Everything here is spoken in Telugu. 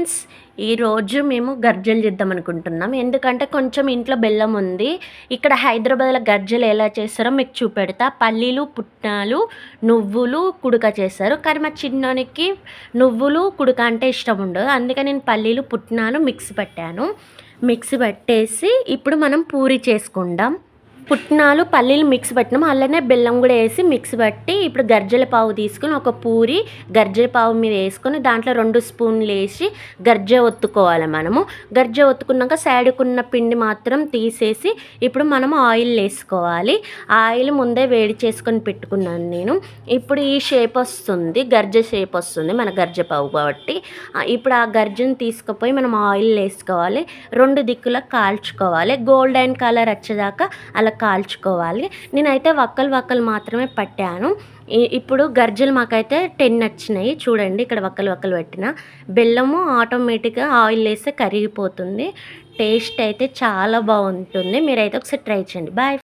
ఫ్రెండ్స్, ఈరోజు మేము గర్జలు చేద్దాం అనుకుంటున్నాం. ఎందుకంటే కొంచెం ఇంట్లో బెల్లం ఉంది. ఇక్కడ హైదరాబాద్లో గర్జలు ఎలా చేస్తారో మీకు చూపెడతా. పల్లీలు, పుట్నాలు, నువ్వులు, కుడక చేస్తారు. కానీ మా చిన్నోనికి నువ్వులు, కుడక అంటే ఇష్టం ఉండదు. అందుకని నేను పల్లీలు, పుట్నాలు మిక్సీ పట్టాను. మిక్సీ పట్టేసి ఇప్పుడు మనం పూరి చేసుకుందాం. పుట్నాలు, పల్లీలు మిక్స్ పట్టినాం. అలానే బెల్లం కూడా వేసి మిక్స్ పట్టి ఇప్పుడు గర్జల పావు తీసుకుని ఒక పూరి గర్జల పావు మీద వేసుకొని దాంట్లో 2 స్పూన్లు వేసి గర్జ ఒత్తుకోవాలి. మనము గర్జ ఒత్తుకున్నాక సైడ్కున్న పిండి మాత్రం తీసేసి ఇప్పుడు మనం ఆయిల్ వేసుకోవాలి. ఆయిల్ ముందే వేడి చేసుకొని పెట్టుకున్నాను నేను. ఇప్పుడు ఈ షేప్ వస్తుంది, గర్జ షేప్ వస్తుంది మన గర్జ పావు కాబట్టి. ఇప్పుడు ఆ గర్జను తీసుకుపోయి మనం ఆయిల్ వేసుకోవాలి. 2 దిక్కులా కాల్చుకోవాలి. గోల్డెన్ కలర్ వచ్చేదాకా అలా కాల్చుకోవాలి. నేనైతే వక్కలు మాత్రమే పట్టాను. ఇప్పుడు గర్జలు మాకైతే 10 వచ్చినాయి. చూడండి, ఇక్కడ వక్కలు పెట్టిన బెల్లము ఆటోమేటిక్గా ఆయిల్ వేస్తే కరిగిపోతుంది. టేస్ట్ అయితే చాలా బాగుంటుంది. మీరైతే ఒకసారి ట్రై చేయండి. బాయ్.